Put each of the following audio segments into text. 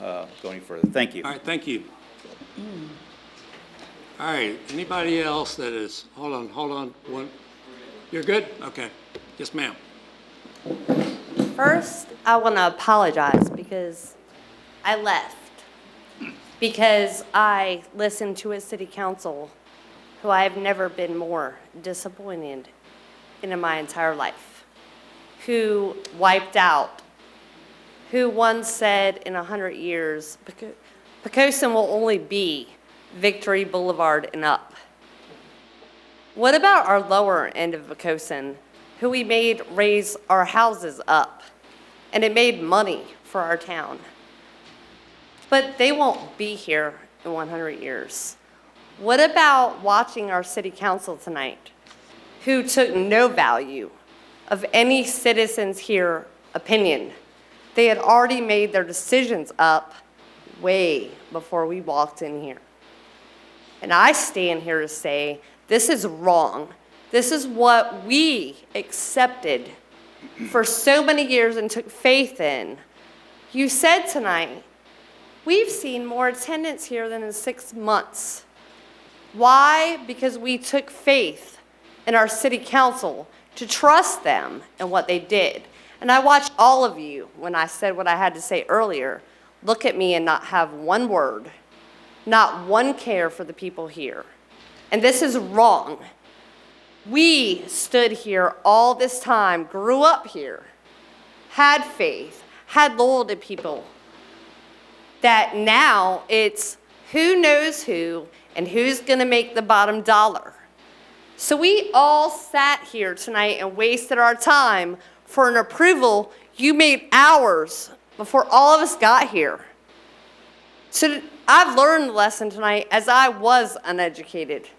go any further. Thank you. All right, thank you. All right, anybody else that is, hold on, one, you're good? Okay, yes, ma'am. First, I want to apologize because I left. Because I listened to a city council who I have never been more disappointed in my entire life, who wiped out, who once said in 100 years, Poquoson will only be Victory Boulevard and up. What about our lower end of Poquoson, who we made raise our houses up, and it made money for our town? But they won't be here in 100 years. What about watching our city council tonight, who took no value of any citizens here opinion? They had already made their decisions up way before we walked in here. And I stand here to say, this is wrong. This is what we accepted for so many years and took faith in. You said tonight, we've seen more attendance here than in 6 months. Why? Because we took faith in our city council to trust them and what they did. And I watched all of you, when I said what I had to say earlier, look at me and not have one word, not one care for the people here. And this is wrong. We stood here all this time, grew up here, had faith, had loyalty to people, that now it's who knows who and who's gonna make the bottom dollar. So we all sat here tonight and wasted our time for an approval you made hours before all of us got here. So I've learned the lesson tonight as I was uneducated.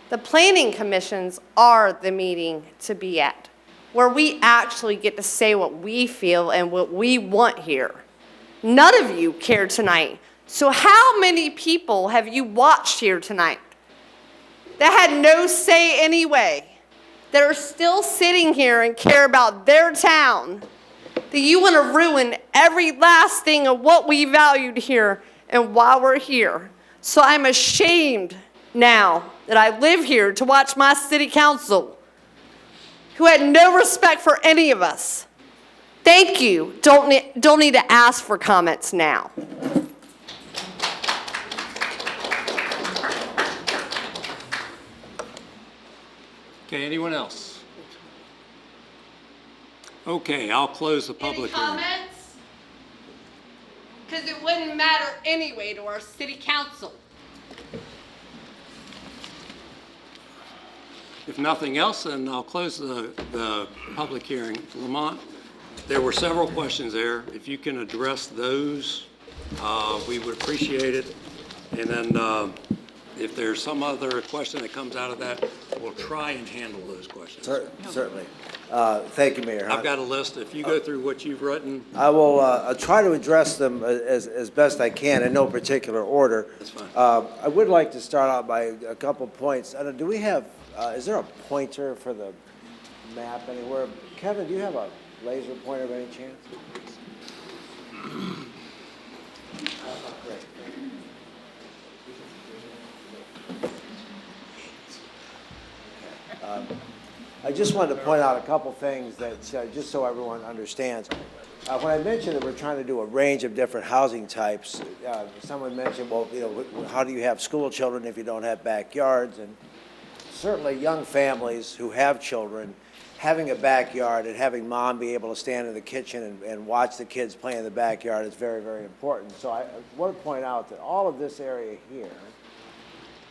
The planning commissions are the meeting to be at, where we actually get to say what we feel and what we want here. None of you care tonight. So how many people have you watched here tonight that had no say anyway, that are still sitting here and care about their town, that you want to ruin every last thing of what we valued here and why we're here? So I'm ashamed now that I live here to watch my city council, who had no respect for any of us. Thank you. Don't need to ask for comments now. Okay, anyone else? Okay, I'll close the public hearing. Any comments? Because it wouldn't matter anyway to our city council. If nothing else, then I'll close the public hearing. Lamont, there were several questions there. If you can address those, we would appreciate it. And then if there's some other question that comes out of that, we'll try and handle those questions. Certainly. Thank you, Mayor. I've got a list. If you go through what you've written. I will I'll try to address them as best I can in no particular order. That's fine. I would like to start out by a couple points. Do we have, is there a pointer for the map anywhere? Kevin, do you have a laser pointer by any chance? Great. I just wanted to point out a couple things that, just so everyone understands. When I mentioned that we're trying to do a range of different housing types, someone mentioned, well, how do you have school children if you don't have backyards? And certainly young families who have children, having a backyard and having mom be able to stand in the kitchen and watch the kids play in the backyard is very, very important. So I want to point out that all of this area here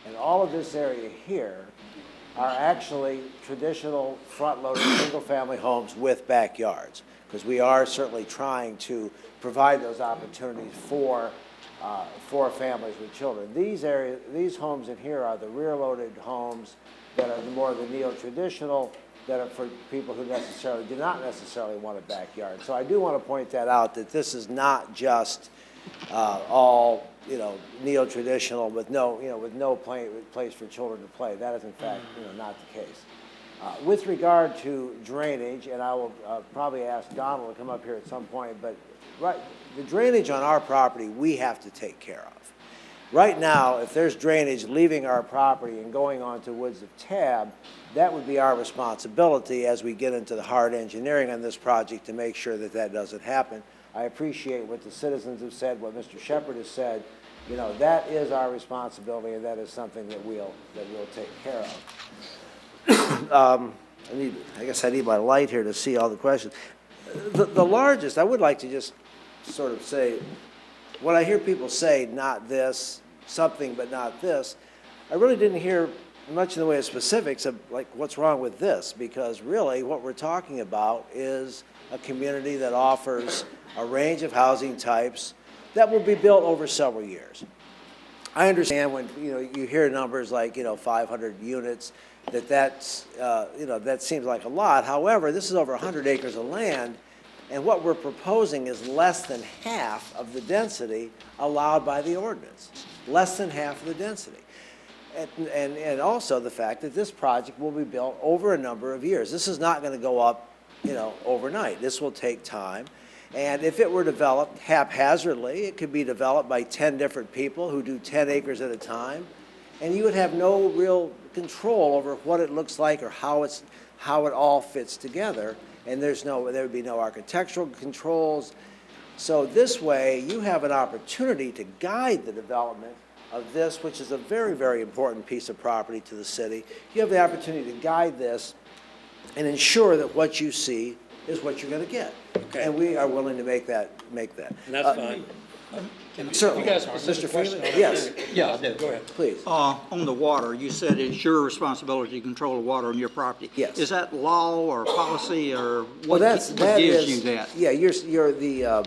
and all of this area here are actually traditional front-loaded single-family homes with backyards, because we are certainly trying to provide those opportunities for families with children. These homes in here are the rear-loaded homes that are more the neo-traditional, that are for people who do not necessarily want a backyard. So I do want to point that out, that this is not just all neo-traditional with no place for children to play. That is in fact not the case. With regard to drainage, and I will probably ask Donald to come up here at some point, but the drainage on our property, we have to take care of. Right now, if there's drainage leaving our property and going onto Woods of Tab, that would be our responsibility as we get into the hard engineering on this project to make sure that that doesn't happen. I appreciate what the citizens have said, what Mr. Shepherd has said. You know, that is our responsibility, and that is something that we'll take care of. I guess I need my light here to see all the questions. The largest, I would like to just sort of say, when I hear people say, not this, something but not this, I really didn't hear much in the way of specifics of like what's wrong with this, because really what we're talking about is a community that offers a range of housing types that will be built over several years. I understand when you hear numbers like 500 units, that's that seems like a lot. However, this is over 100 acres of land, and what we're proposing is less than half of the density allowed by the ordinance. Less than half of the density. And also the fact that this project will be built over a number of years. This is not going to go up, overnight. This will take time. And if it were developed haphazardly, it could be developed by 10 different people who do 10 acres at a time. And you would have no real control over what it looks like or how it all fits together. And there would be no architectural controls. So this way, you have an opportunity to guide the development of this, which is a very, very important piece of property to the city. You have the opportunity to guide this and ensure that what you see is what you're going to get. Okay. And we are willing to make that. And that's fine. Certainly. You guys, Mr. Freeman? Yes. Yeah, I do. Go ahead. Please. On the water, you said it's your responsibility to control the water on your property. Yes. Is that law or policy or Well, what gives you that? Yeah, you're the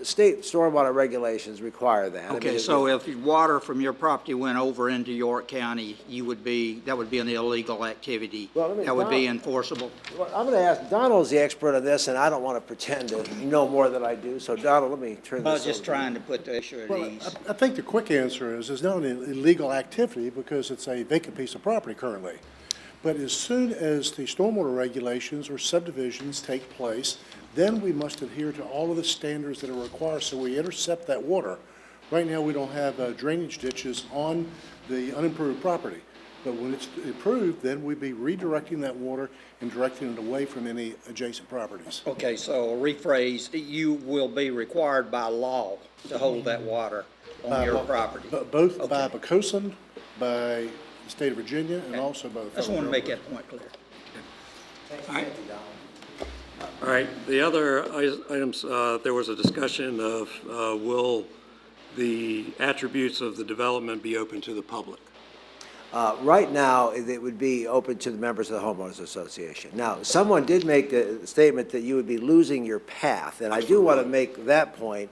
state stormwater regulations require that. Okay, so if water from your property went over into York County, that would be an illegal activity. Well, that would be enforceable. Well, I'm going to ask, Donald's the expert on this, and I don't want to pretend to know more than I do. So, Donald, let me turn this over. I was just trying to put the issue at ease. I think the quick answer is it's not an illegal activity because it's a vacant piece of property currently. But as soon as the stormwater regulations or subdivisions take place, then we must adhere to all of the standards that are required so we intercept that water. Right now, we don't have drainage ditches on the unimproved property. But when it's improved, then we'd be redirecting that water and directing it away from any adjacent properties. Okay, so rephrase, you will be required by law to hold that water on your property. Both by Okay. Poquoson, by the state of Virginia, and also by the I just federal want to make government. that point clear. Thank you, Donald. All right, the other items, there was a discussion of will the attributes of the development be open to the public? Right now, it would be open to the members of the homeowners association. Now, someone did make the statement that you would be losing your path, and I do want to make that point.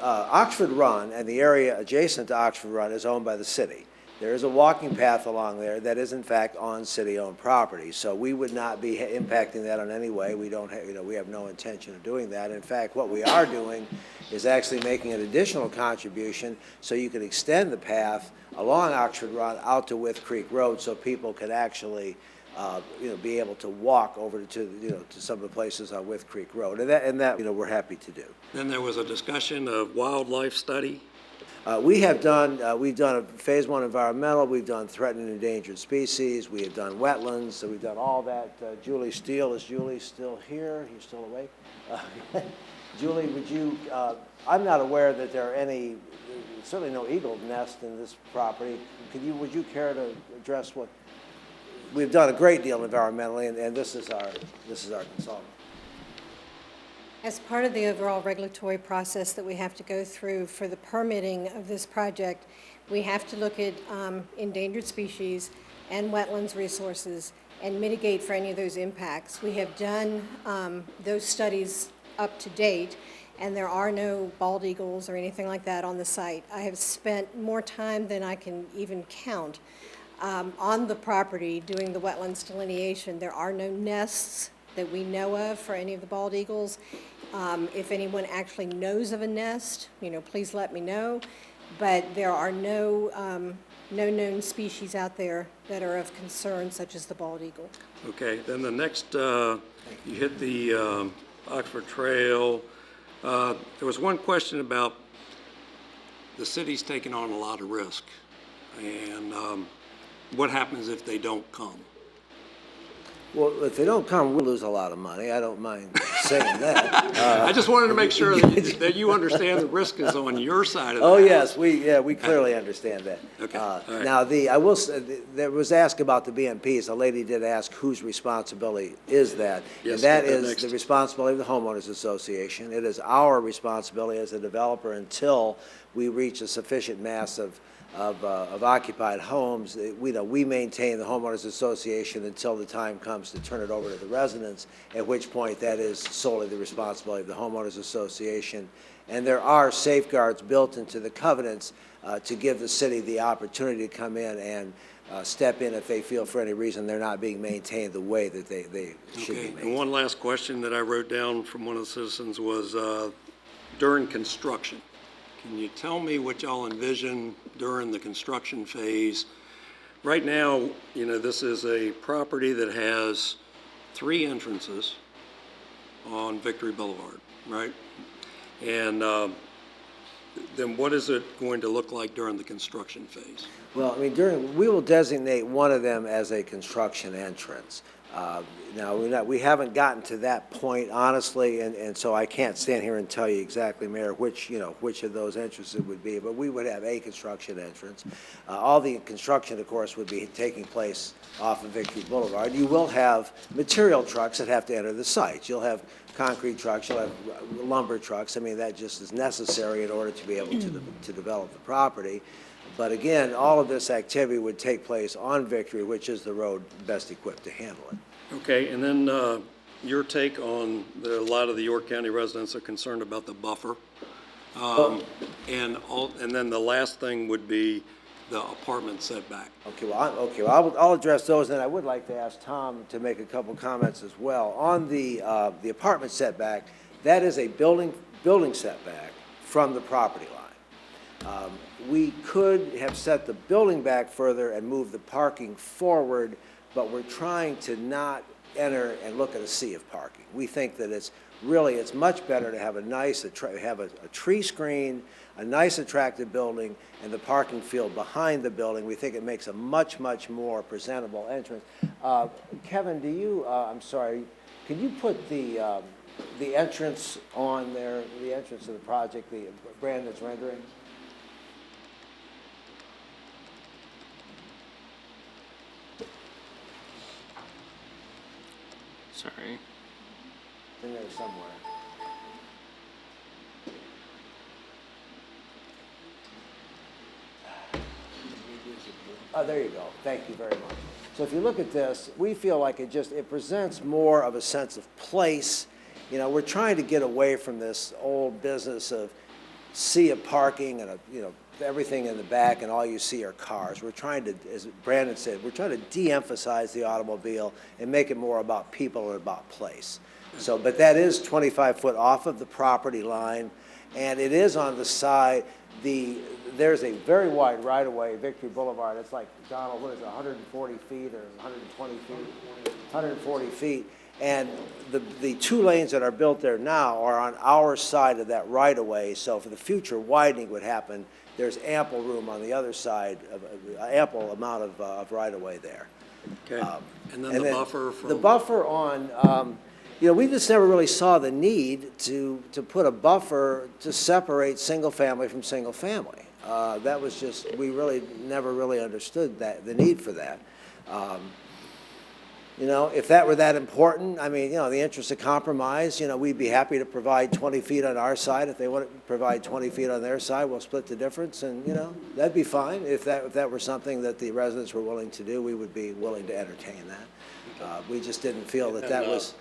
Oxford Run and the area adjacent to Oxford Run is owned by the city. There is a walking path along there that is in fact on city-owned property, so we would not be impacting that in any way. We don't have, we have no intention of doing that. In fact, what we are doing is actually making an additional contribution so you can extend the path along Oxford Run out to Wythe Creek Road, so people can actually, be able to walk over to some of the places on Wythe Creek Road, and that we're happy to do. Then there was a discussion of wildlife study. We've done a phase 1 environmental, we've done threatened and endangered species, we have done wetlands, so we've done all that. Julie Steele, is Julie still here? You still awake? Julie, would you, I'm not aware that there are any, certainly no eagle nest in this property. Would you care to address what, we've done a great deal environmentally, and this is our consultant. As part of the overall regulatory process that we have to go through for the permitting of this project, we have to look at endangered species and wetlands resources and mitigate for any of those impacts. We have done those studies up to date, and there are no bald eagles or anything like that on the site. I have spent more time than I can even count on the property doing the wetlands delineation. There are no nests that we know of for any of the bald eagles. If anyone actually knows of a nest, please let me know. But there are no no known species out there that are of concern, such as the bald eagle. Okay, then the next, you hit the Oxford Trail. There was one question about the city's taking on a lot of risk, and what happens if they don't come? Well, if they don't come, we'll lose a lot of money. I don't mind saying that. I just wanted to make sure that you understand the risk is on your side of the Oh, house. yes, we clearly understand that. Okay, all right. Now, I will say, there was asked about the BMPs. A lady did ask whose responsibility is that? Yes, And that get that is next. the responsibility of the homeowners association. It is our responsibility as a developer until we reach a sufficient mass of occupied homes. We maintain the homeowners association until the time comes to turn it over to the residents, at which point that is solely the responsibility of the homeowners association. And there are safeguards built into the covenants to give the city the opportunity to come in and step in if they feel for any reason they're not being maintained the way that they should be Okay, and maintained. one last question that I wrote down from one of the citizens was during construction. Can you tell me what y'all envision during the construction phase? Right now, this is a property that has 3 entrances on Victory Boulevard, right? And then what is it going to look like during the construction phase? Well, I mean, we will designate one of them as a construction entrance. Now, we haven't gotten to that point, honestly, and so I can't stand here and tell you exactly, Mayor, which of those entrances would be, but we would have a construction entrance. All the construction, of course, would be taking place off of Victory Boulevard. You will have material trucks that have to enter the site. You'll have concrete trucks, you'll have lumber trucks. I mean, that just is necessary in order to be able to develop the property. But again, all of this activity would take place on Victory, which is the road best equipped to handle it. Okay, and then your take on a lot of the York County residents are concerned about the buffer. And then the last thing would be the apartment setback. I'll address those, and I would like to ask Tom to make a couple comments as well. On the apartment setback, that is a building setback from the property line. We could have set the building back further and moved the parking forward, but we're trying to not enter and look at a sea of parking. We think that it's much better to have a tree screen, a nice attractive building, and the parking field behind the building. We think it makes a much, much more presentable entrance. Kevin, I'm sorry, can you put the entrance on there, the entrance of the project, the Brandon's rendering? Sorry. In there somewhere. Oh, there you go. Thank you very much. So if you look at this, we feel like it presents more of a sense of place. We're trying to get away from this old business of sea of parking and everything in the back, and all you see are cars. We're trying to, as Brandon said, we're trying to de-emphasize the automobile and make it more about people and about place. So, but that is 25 foot off of the property line, and it is on the side. There's a very wide right-of-way, Victory Boulevard. It's like, Donald, what is it, 140 feet or 120 feet? 140 feet. And the 2 lanes that are built there now are on our side of that right-of-way, so for the future widening would happen, there's ample room on the other side, ample amount of right-of-way there. Okay, and then the buffer from... The buffer on, we just never really saw the need to put a buffer to separate single-family from single-family. That was just, we really never really understood the need for that. If that were that important, I mean, the interest of compromise, we'd be happy to provide 20 feet on our side. If they want to provide 20 feet on their side, we'll split the difference, and, that'd be fine. If that were something that the residents were willing to do, we would be willing to entertain that. We just didn't feel that was...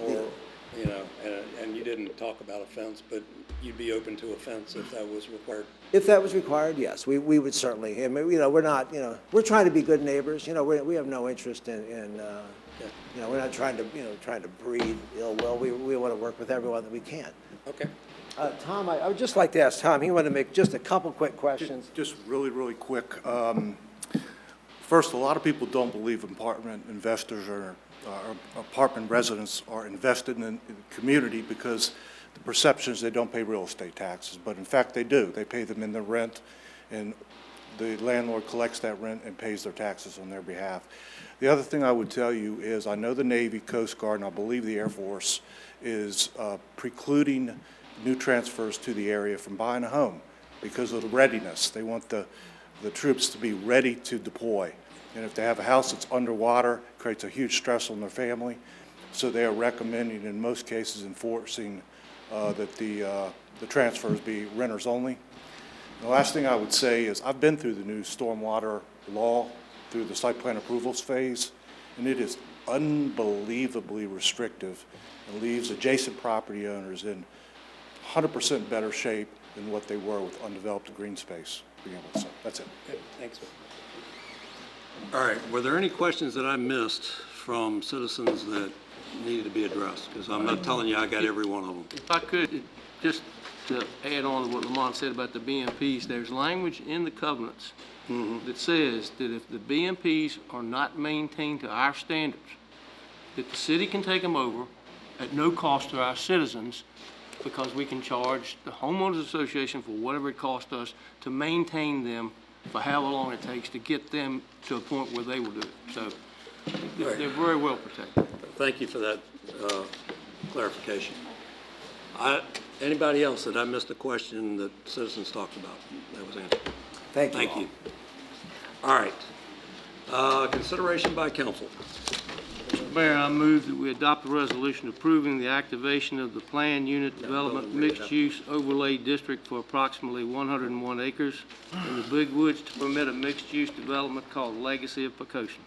And you didn't talk about a fence, but you'd be open to a fence if that was required? If that was required, yes, we would certainly. I mean, we're not, we're trying to be good neighbors. We have no interest in we're not trying to breed ill will. We want to work with everyone that we can. Okay. Tom, I would just like to ask Tom, he wanted to make just a couple quick questions. Just really, really quick. First, a lot of people don't believe apartment investors or apartment residents are invested in the community because the perception is they don't pay real estate taxes, but in fact they do. They pay them in the rent, and the landlord collects that rent and pays their taxes on their behalf. The other thing I would tell you is I know the Navy, Coast Guard, and I believe the Air Force is precluding new transfers to the area from buying a home because of the readiness. They want the troops to be ready to deploy. And if they have a house that's underwater, it creates a huge stress on their family. So they are recommending, in most cases, enforcing that the transfers be renters only. The last thing I would say is I've been through the new stormwater law through the site plan approvals phase, and it is unbelievably restrictive and leaves adjacent property owners in 100% better shape than what they were with undeveloped green space. So that's it. Okay, thanks. All right, were there any questions that I missed from citizens that needed to be addressed? Because I'm not telling you I got every one of them. If I could, just to add on to what Lamont said about the BMPs, there's language in the covenants that says that if the BMPs are not maintained to our standards, that the city can take them over at no cost to our citizens, because we can charge the homeowners association for whatever it costs us to maintain them for however long it takes to get them to a point where they will do it. So they're very well protected. Thank you for that clarification. Anybody else that I missed a question that citizens talked about that was answered? Thank you. Thank you. All right. Consideration by council. Mayor, I move that we adopt a resolution approving the activation of the planned unit development mixed-use overlay district for approximately 101 acres in the Big Woods to permit a mixed-use development called Legacy of Poquoson.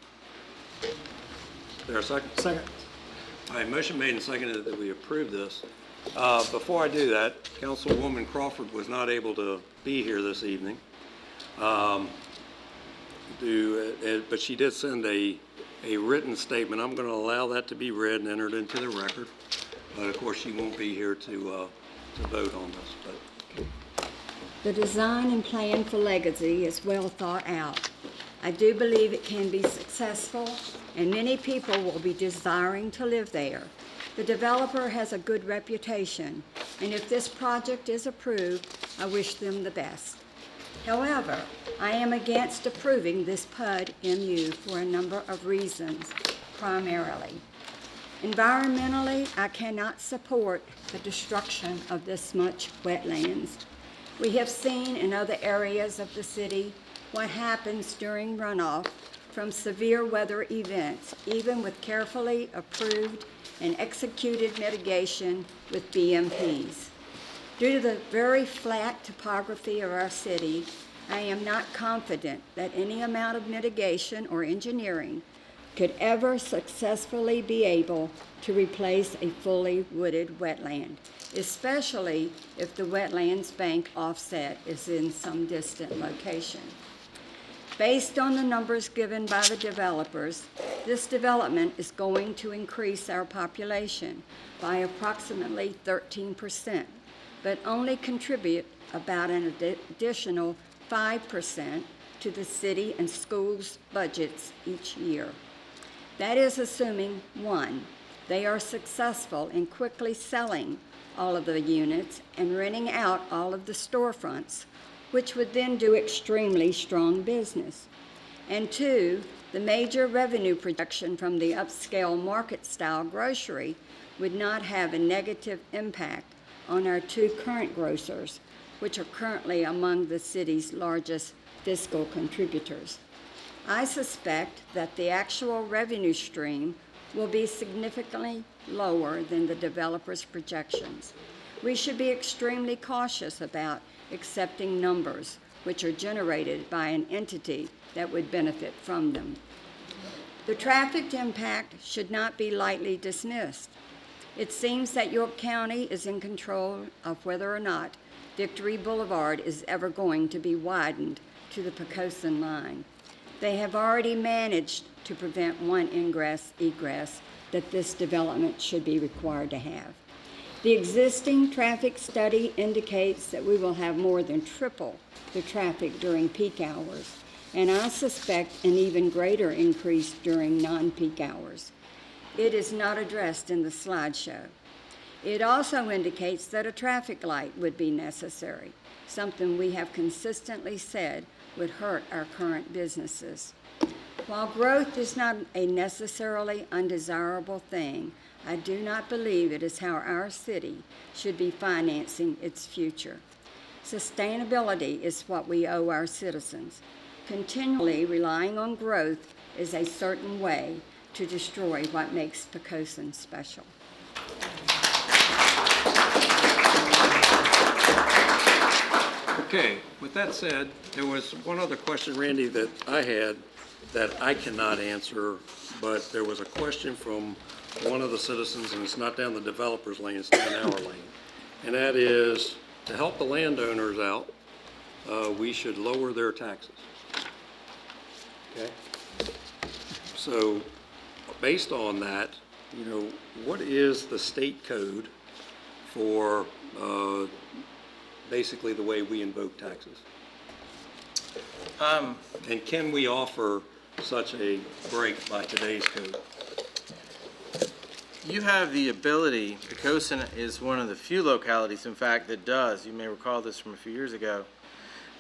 Is there a second? Second. All right, motion made and seconded that we approve this. Before I do that, Councilwoman Crawford was not able to be here this evening. But she did send a written statement. I'm going to allow that to be read and entered into the record. But of course, she won't be here to vote on this. But The design and plan for Legacy is well thought out. I do believe it can be successful, and many people will be desiring to live there. The developer has a good reputation, and if this project is approved, I wish them the best. However, I am against approving this PUD MU for a number of reasons, primarily. Environmentally, I cannot support the destruction of this much wetlands. We have seen in other areas of the city what happens during runoff from severe weather events, even with carefully approved and executed mitigation with BMPs. Due to the very flat topography of our city, I am not confident that any amount of mitigation or engineering could ever successfully be able to replace a fully wooded wetland, especially if the wetlands bank offset is in some distant location. Based on the numbers given by the developers, this development is going to increase our population by approximately 13%, but only contribute about an additional 5% to the city and schools' budgets each year. That is assuming, one, they are successful in quickly selling all of the units and renting out all of the storefronts, which would then do extremely strong business. And two, the major revenue projection from the upscale market-style grocery would not have a negative impact on our two current grocers, which are currently among the city's largest fiscal contributors. I suspect that the actual revenue stream will be significantly lower than the developer's projections. We should be extremely cautious about accepting numbers which are generated by an entity that would benefit from them. The traffic impact should not be lightly dismissed. It seems that York County is in control of whether or not Victory Boulevard is ever going to be widened to the Poquoson line. They have already managed to prevent one ingress-egress that this development should be required to have. The existing traffic study indicates that we will have more than triple the traffic during peak hours. and I suspect an even greater increase during non-peak hours. It is not addressed in the slideshow. It also indicates that a traffic light would be necessary, something we have consistently said would hurt our current businesses. While growth is not a necessarily undesirable thing, I do not believe it is how our city should be financing its future. Sustainability is what we owe our citizens. Continually relying on growth is a certain way to destroy what makes Poquoson special. Okay, with that said, there was one other question, Randy, that I had that I cannot answer, but there was a question from one of the citizens, and it's not down the developer's lane, it's down our lane. And that is, to help the landowners out, we should lower their taxes. Okay? So, based on that, you know, what is the state code for basically the way we invoke taxes? And can we offer such a break by today's code? You have the ability, Poquoson is one of the few localities, in fact, that does, you may recall this from a few years ago,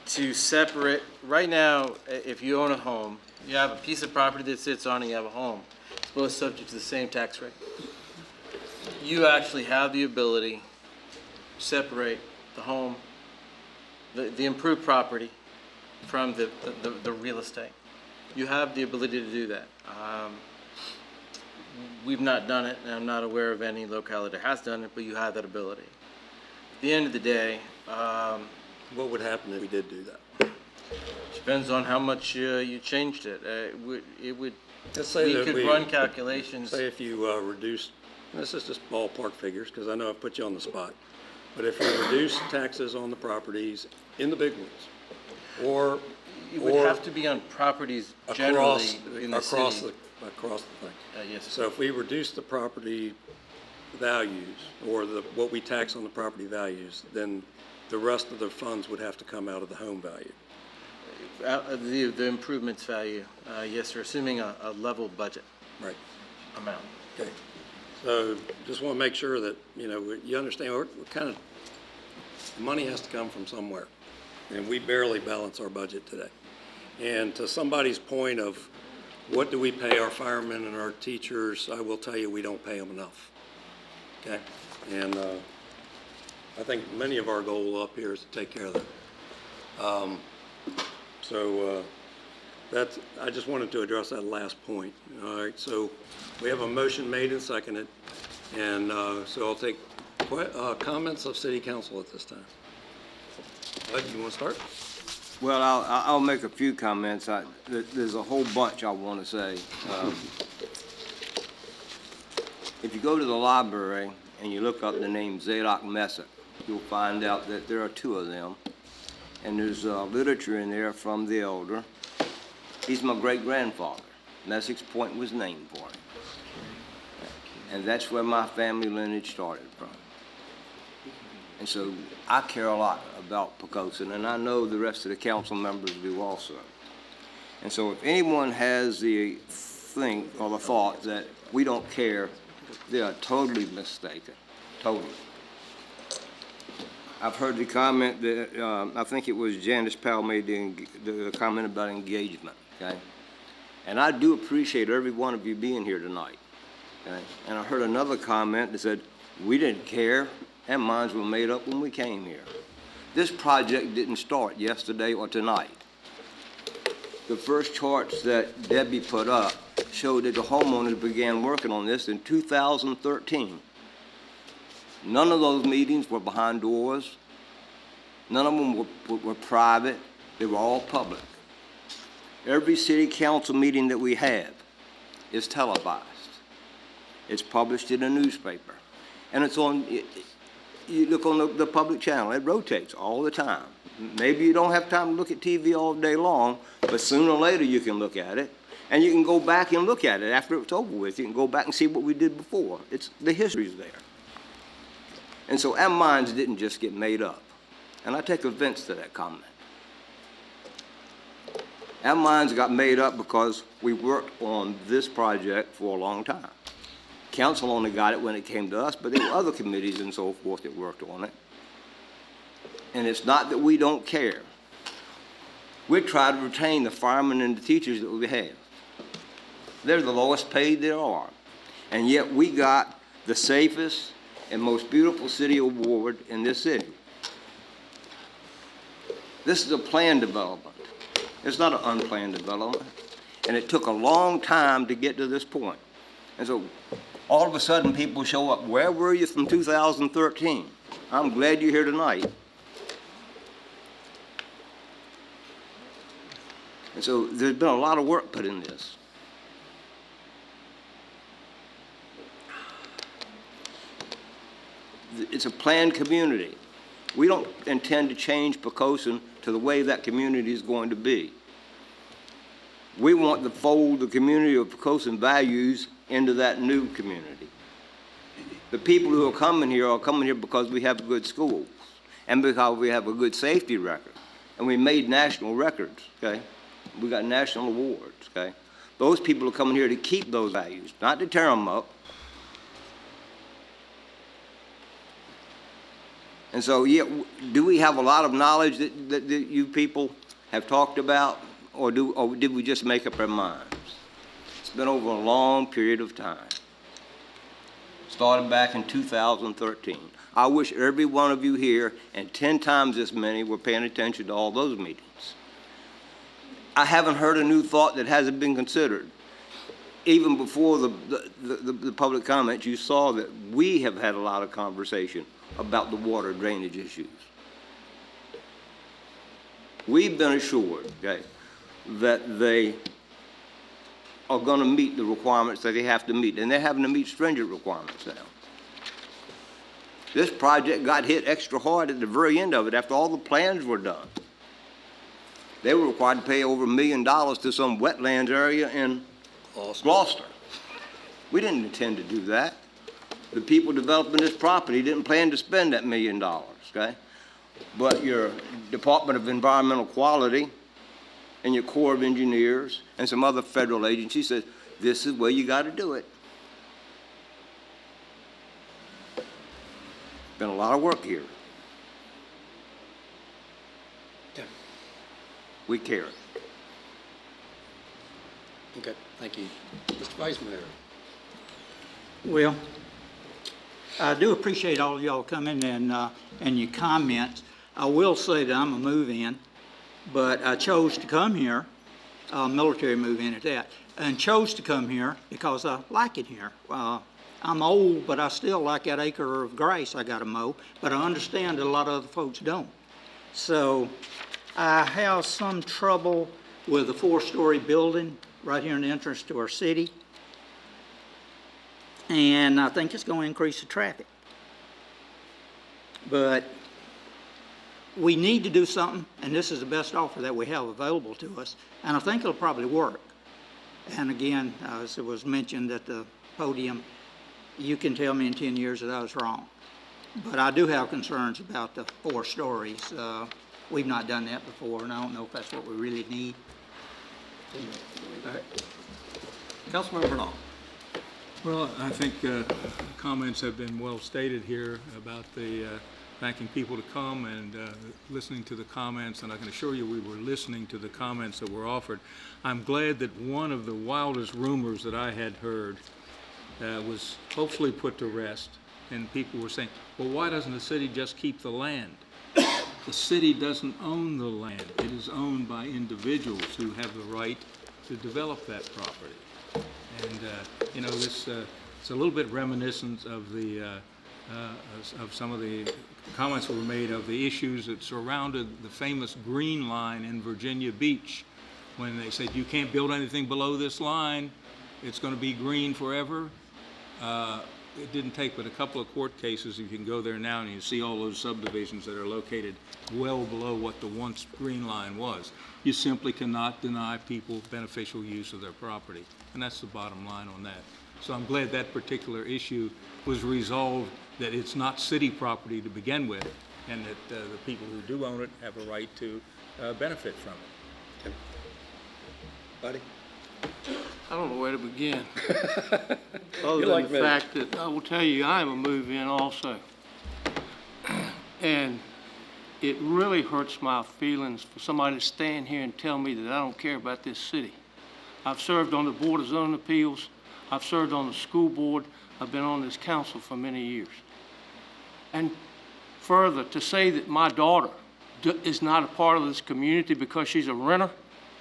to separate, right now, if you own a home, you have a piece of property that sits on it, you have a home, it's both subject to the same tax rate. You actually have the ability to separate the home, the improved property from the real estate. You have the ability to do that. We've not done it, and I'm not aware of any locality that has done it, but you have that ability. At the end of the day, What would happen if we did do that? depends on how much you changed it. Let's say We that could run calculations. Say if you reduce, this is just ballpark figures, because I know I've put you on the spot, but if you reduce taxes on the properties in the big ones, or It would have to be on properties generally in the city. Across the thing. Yes, sir. So if we reduce the property values, or what we tax on the property values, then the rest of the funds would have to come out of the home value. The improvements value, yes, sir, assuming a level budget Right. amount. Okay. So just want to make sure that, you know, you understand, we're kind of, money has to come from somewhere. And we barely balance our budget today. And to somebody's point of, what do we pay our firemen and our teachers? I will tell you, we don't pay them enough. Okay? And I think many of our goal up here is to take care of that. I just wanted to address that last point. All right, so we have a motion made and seconded, and so I'll take comments of city council at this time. Bud, you want to start? Well, I'll make a few comments. There's a whole bunch I want to say. If you go to the library and you look up the name Zadok Messick, you'll find out that there are two of them. And there's literature in there from the elder. He's my great-grandfather. Messick's Point was named for him. And that's where my family lineage started from. And so I care a lot about Poquoson, and I know the rest of the council members do also. And so if anyone has the thought that we don't care, they are totally mistaken, totally. I've heard the comment that, I think it was Janice Powell made the comment about engagement, okay? And I do appreciate every one of you being here tonight, okay? And I heard another comment that said, we didn't care, and minds were made up when we came here. This project didn't start yesterday or tonight. The first charts that Debbie put up showed that the homeowners began working on this in 2013. None of those meetings were behind doors. None of them were private. They were all public. Every city council meeting that we have is televised. It's published in a newspaper. And it's on, you look on the public channel, it rotates all the time. Maybe you don't have time to look at TV all day long, but sooner or later you can look at it. And you can go back and look at it after it's over with. You can go back and see what we did before. The history's there. And so our minds didn't just get made up. And I take offense to that comment. Our minds got made up because we worked on this project for a long time. Council only got it when it came to us, but there were other committees and so forth that worked on it. And it's not that we don't care. We try to retain the firemen and the teachers that we have. They're the lowest paid there are. And yet we got the safest and most beautiful city award in this city. This is a planned development. It's not an unplanned development. And it took a long time to get to this point. And so all of a sudden people show up. Where were you from 2013? I'm glad you're here tonight. And so there's been a lot of work put in this. It's a planned community. We don't intend to change Poquoson to the way that community is going to be. We want to fold the community of Poquoson values into that new community. The people who are coming here because we have good schools and because we have a good safety record. And we made national records, okay? We got national awards, okay? Those people are coming here to keep those values, not to tear them up. And so, yeah, do we have a lot of knowledge that you people have talked about, or did we just make up our minds? It's been over a long period of time. Started back in 2013. I wish every one of you here and 10 times as many were paying attention to all those meetings. I haven't heard a new thought that hasn't been considered. Even before the public comments, you saw that we have had a lot of conversation about the water drainage issues. We've been assured, okay, that they are going to meet the requirements that they have to meet, and they're having to meet stringent requirements now. This project got hit extra hard at the very end of it after all the plans were done. They were required to pay over $1 million to some wetlands area in Gloucester. We didn't intend to do that. The people developing this property didn't plan to spend that $1 million, okay? But your Department of Environmental Quality and your Corps of Engineers and some other federal agencies said, this is where you got to do it. Been a lot of work here. We care. Okay, thank you. Mr. Vice Mayor. Well, I do appreciate all of y'all coming and your comments. I will say that I'm a move-in, but I chose to come here, military move-in at that, and chose to come here because I like it here. I'm old, but I still like that acre of grass I got to mow, but I understand that a lot of other folks don't. So I have some trouble with a 4-story building right here in the entrance to our city. And I think it's going to increase the traffic. But we need to do something, and this is the best offer that we have available to us, and I think it'll probably work. And again, as it was mentioned at the podium, you can tell me in 10 years that I was wrong. But I do have concerns about the 4 stories. We've not done that before, and I don't know if that's what we really need. All right. Councilmember Bernal. Well, I think comments have been well stated here about the thanking people to come and listening to the comments, and I can assure you we were listening to the comments that were offered. I'm glad that one of the wildest rumors that I had heard was hopefully put to rest, and people were saying, well, why doesn't the city just keep the land? The city doesn't own the land. It is owned by individuals who have the right to develop that property. And, you know, this, it's a little bit reminiscent of the, of some of the comments that were made of the issues that surrounded the famous Green Line in Virginia Beach, when they said you can't build anything below this line, it's going to be green forever. It didn't take but a couple of court cases. You can go there now and you see all those subdivisions that are located well below what the once green line was. You simply cannot deny people beneficial use of their property, and that's the bottom line on that. So I'm glad that particular issue was resolved, that it's not city property to begin with, and that the people who do own it have a right to benefit from it. buddy? I don't know where to begin. You're Other like than me. the fact that I will tell you, I am a move-in also. And it really hurts my feelings for somebody to stand here and tell me that I don't care about this city. I've served on the Board of Zoning Appeals. I've served on the school board. I've been on this council for many years. And further, to say that my daughter is not a part of this community because she's a renter,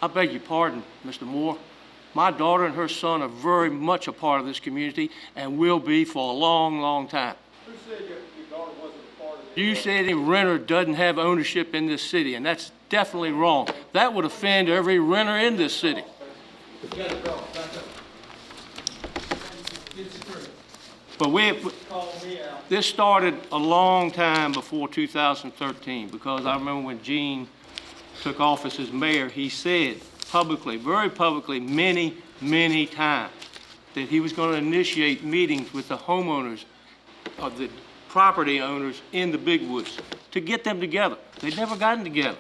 I beg your pardon, Mr. Moore. My daughter and her son are very much a part of this community and will be for a long, long time. Who said your daughter wasn't a part of it? You said a renter doesn't have ownership in this city, and that's definitely wrong. That would offend every renter in this city. But this started a long time before 2013, because I remember when Gene took office as mayor, he said publicly, very publicly, many, many times, that he was going to initiate meetings with the homeowners of the property owners in the Big Woods to get them together. They'd never gotten together.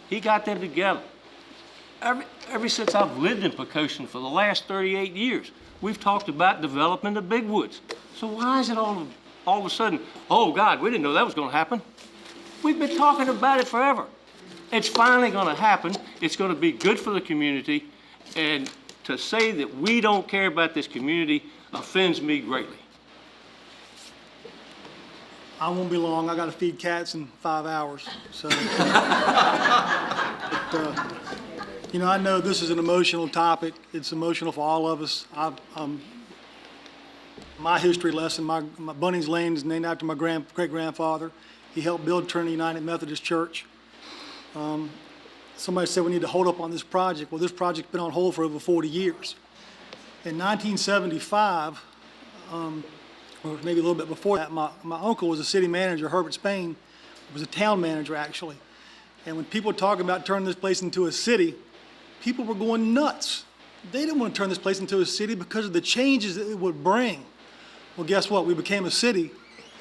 He got them together. Ever since I've lived in Poquoson for the last 38 years, we've talked about developing the Big Woods. So why is it all of a sudden, oh God, we didn't know that was going to happen? We've been talking about it forever. It's finally going to happen. It's going to be good for the community. And to say that we don't care about this community offends me greatly. I won't be long. I got to feed cats in 5 hours. So, you know, I know this is an emotional topic. It's emotional for all of us. My history lesson, my Bunnings Lane is named after my great-grandfather. He helped build Trinity United Methodist Church. Somebody said we need to hold up on this project. Well, this project's been on hold for over 40 years. In 1975, or maybe a little bit before that, my uncle was a city manager, Herbert Spain, was a town manager actually. And when people were talking about turning this place into a city, people were going nuts. They didn't want to turn this place into a city because of the changes that it would bring. Well, guess what? We became a city,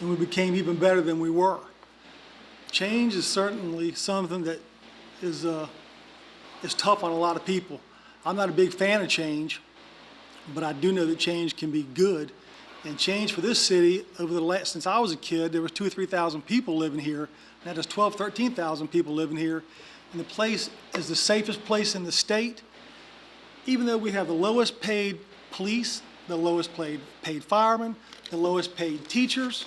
and we became even better than we were. Change is certainly something that is tough on a lot of people. I'm not a big fan of change, but I do know that change can be good. And change for this city, since I was a kid, there was 2,000 or 3,000 people living here. Now there's 12,000, 13,000 people living here. And the place is the safest place in the state. Even though we have the lowest paid police, the lowest paid firemen, the lowest paid teachers.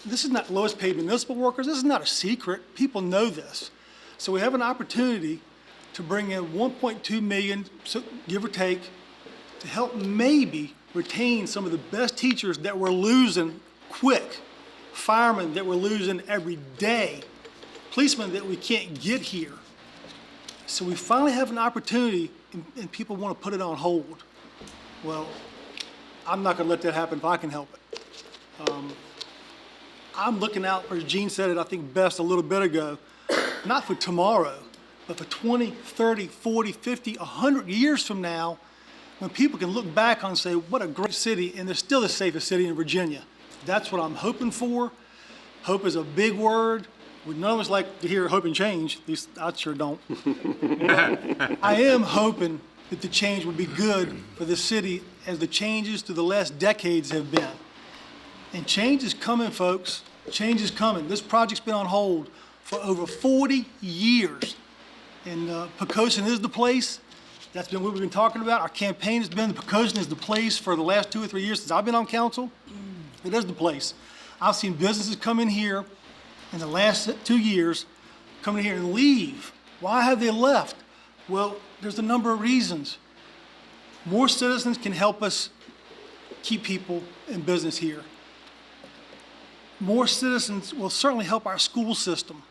This is not lowest paid municipal workers. This is not a secret. People know this. So we have an opportunity to bring in 1.2 million, give or take, to help maybe retain some of the best teachers that we're losing quick, firemen that we're losing every day, policemen that we can't get here. So we finally have an opportunity, and people want to put it on hold. Well, I'm not going to let that happen if I can help it. I'm looking out, as Gene said it, I think best a little bit ago, not for tomorrow, but for 20, 30, 40, 50, 100 years from now, when people can look back on and say, what a great city, and they're still the safest city in Virginia. That's what I'm hoping for. Hope is a big word. None of us like to hear hope and change, at least I sure don't. I am hoping that the change would be good for the city as the changes through the last decades have been. And change is coming, folks. Change is coming. This project's been on hold for over 40 years. And Poquoson is the place. That's been what we've been talking about. Our campaign has been Poquoson is the place for the last 2 or 3 years since I've been on council. It is the place. I've seen businesses come in here in the last 2 years, come in here and leave. Why have they left? Well, there's a number of reasons. More citizens can help us keep people in business here. More citizens will certainly help our school system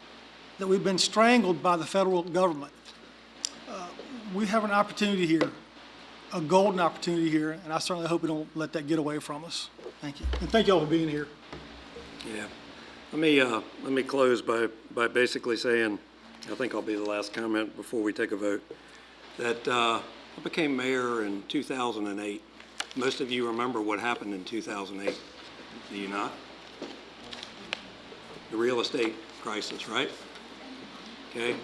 that we've been strangled by the federal government. We have an opportunity here, a golden opportunity here, and I certainly hope we don't let that get away from us. Thank you. And thank you all for being here. Yeah. Let me close by basically saying, I think I'll be the last comment before we take a vote, that I became mayor in 2008. Most of you remember what happened in 2008. Do you not? The real estate crisis, right? Okay.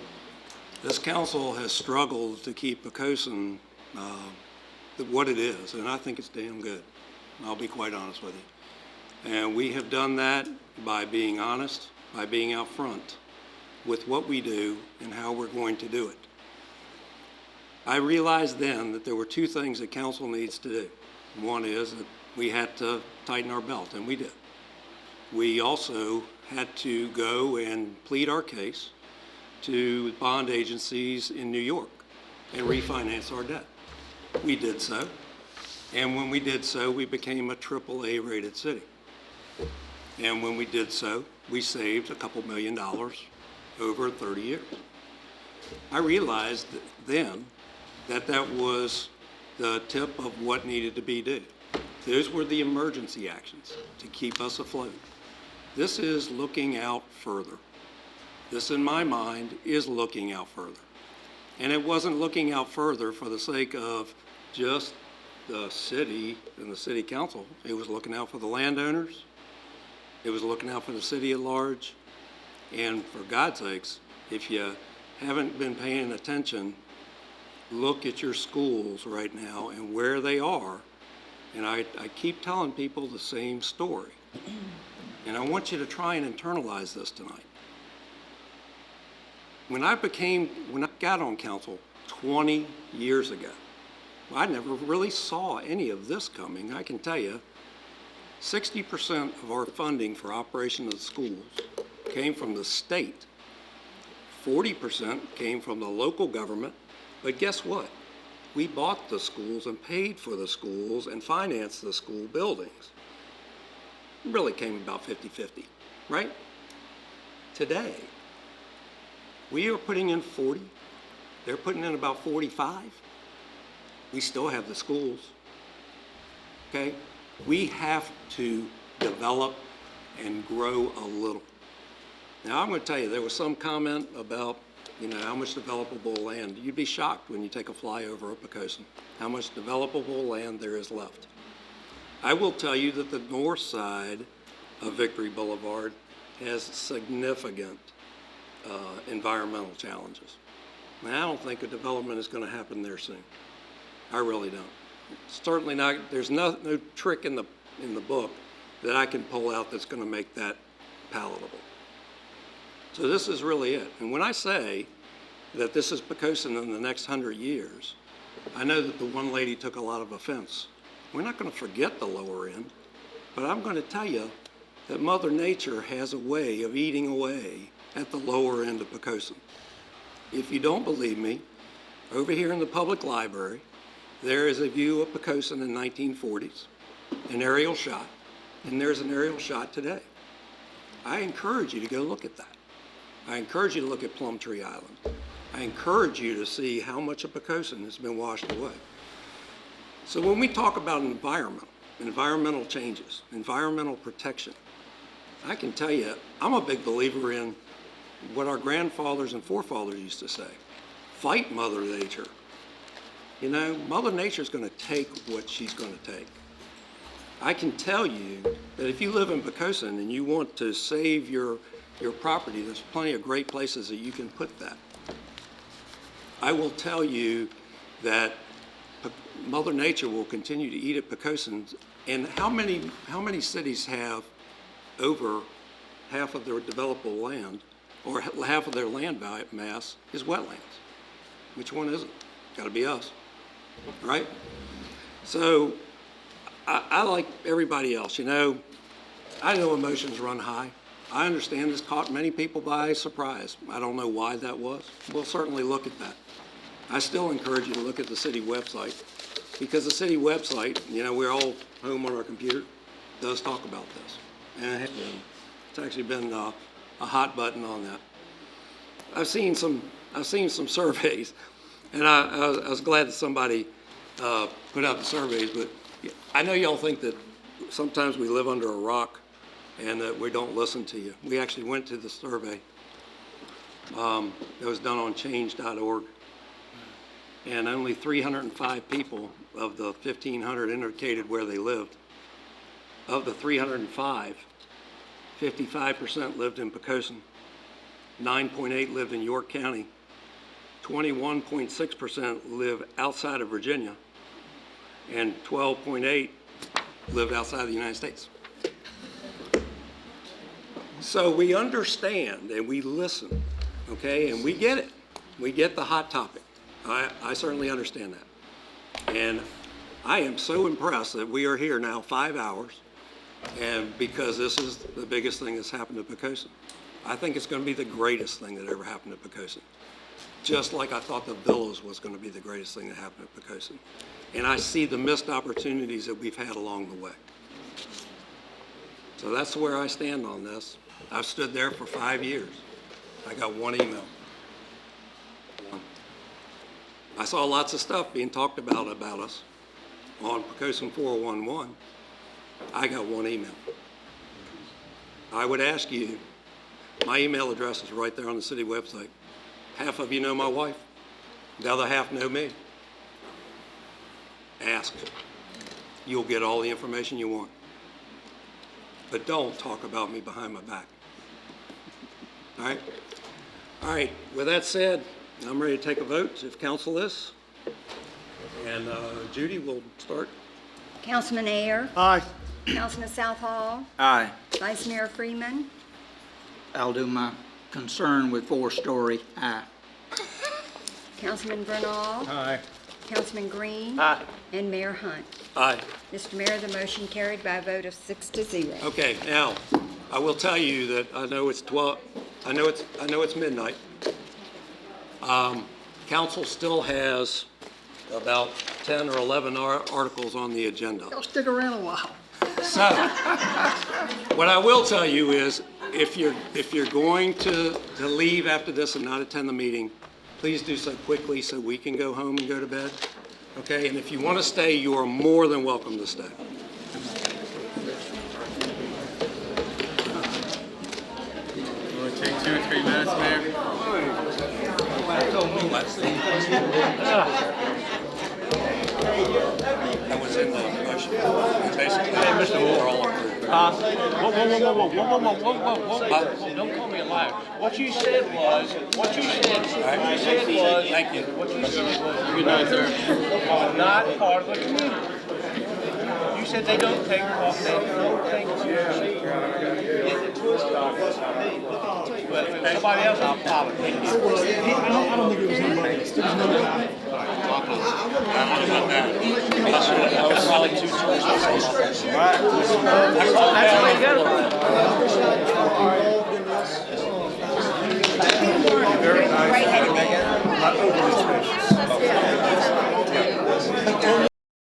This council has struggled to keep Poquoson what it is, and I think it's damn good. I'll be quite honest with you. And we have done that by being honest, by being out front with what we do and how we're going to do it. I realized then that there were two things that council needs to do. One is that we had to tighten our belt, and we did. We also had to go and plead our case to bond agencies in New York and refinance our debt. We did so, and when we did so, we became a AAA rated city. And when we did so, we saved a couple $1 million over 30 years. I realized then that that was the tip of what needed to be done. Those were the emergency actions to keep us afloat. This is looking out further. This, in my mind, is looking out further. And it wasn't looking out further for the sake of just the city and the city council. It was looking out for the landowners. It was looking out for the city at large. And for God's sakes, if you haven't been paying attention, look at your schools right now and where they are. And I keep telling people the same story. And I want you to try and internalize this tonight. When I got on council 20 years ago, I never really saw any of this coming. I can tell you, 60% of our funding for operation of the schools came from the state. 40% came from the local government. But guess what? We bought the schools and paid for the schools and financed the school buildings. It really came about 50-50, right? Today, we are putting in 40. They're putting in about 45. We still have the schools, okay? We have to develop and grow a little. Now, I'm going to tell you, there was some comment about, how much developable land. You'd be shocked when you take a flyover up Poquoson, how much developable land there is left. I will tell you that the north side of Victory Boulevard has significant environmental challenges. Now, I don't think a development is going to happen there soon. I really don't. Certainly not. There's no trick in the book that I can pull out that's going to make that palatable. So this is really it. And when I say that this is Poquoson in the next 100 years, I know that the one lady took a lot of offense. We're not going to forget the lower end, but I'm going to tell you that Mother Nature has a way of eating away at the lower end of Poquoson. If you don't believe me, over here in the public library, there is a view of Poquoson in 1940s, an aerial shot, and there's an aerial shot today. I encourage you to go look at that. I encourage you to look at Plum Tree Island. I encourage you to see how much of Poquoson has been washed away. So when we talk about environmental changes, environmental protection, I can tell you, I'm a big believer in what our grandfathers and forefathers used to say. Fight Mother Nature. Mother Nature's going to take what she's going to take. I can tell you that if you live in Poquoson and you want to save your property, there's plenty of great places that you can put that. I will tell you that Mother Nature will continue to eat at Poquoson. And how many cities have over half of their developable land, or half of their land mass is wetlands? Which one is it? Got to be us, right? So I like everybody else. I know emotions run high. I understand this caught many people by surprise. I don't know why that was. We'll certainly look at that. I still encourage you to look at the city website, because the city website, we're all home on our computer, does talk about this. And it's actually been a hot button on that. I've seen some surveys, and I was glad that somebody put out the surveys, but I know y'all think that sometimes we live under a rock and that we don't listen to you. We actually went to the survey that was done on change.org, and only 305 people of the 1,500 indicated where they lived. Of the 305, 55% lived in Poquoson, 9.8 lived in York County, 21.6% live outside of Virginia, and 12.8 live outside of the United States. So we understand and we listen, okay, and we get it. We get the hot topic. I certainly understand that. And I am so impressed that we are here now 5 hours, and because this is the biggest thing that's happened to Poquoson. I think it's going to be the greatest thing that ever happened to Poquoson. Just like I thought the Villas was going to be the greatest thing that happened to Poquoson. And I see the missed opportunities that we've had along the way. So that's where I stand on this. I've stood there for 5 years. I got one email. One. I saw lots of stuff being talked about us on Poquoson 411. I got one email. I would ask you, my email address is right there on the city website. Half of you know my wife. The other half know me. Ask. You'll get all the information you want. But don't talk about me behind my back. All right? All right, with that said, I'm ready to take a vote if council is. And Judy will start. Councilman Ayer. Aye. Councilman Southall. Aye. Vice Mayor Freeman. I'll do my concern with four-story. Aye. Councilman Bernal. Aye. Councilman Green. Aye. And Mayor Hunt. Aye. Mr. Mayor, the motion carried by a vote of 6-0. Okay, now, I will tell you that I know it's 12, I know it's midnight. Council still has about 10 or 11 articles on the agenda. Y'all stick around a while. So, what I will tell you is, if you're going to leave after this and not attend the meeting, please do so quickly so we can go home and go to bed. Okay, and if you want to stay, you are more than welcome to stay. Want to take 2 or 3 minutes, Mayor? That was in the motion. Basically, we're all approved. Whoa. Don't call me a liar. What you said was, Thank you. good night, sir. Not part of the community. You said they don't take seriously. But if it was somebody else, I'll apologize. I don't think it was anybody. There was nobody. That was probably 2 choices. That's the way to go. Right-handed.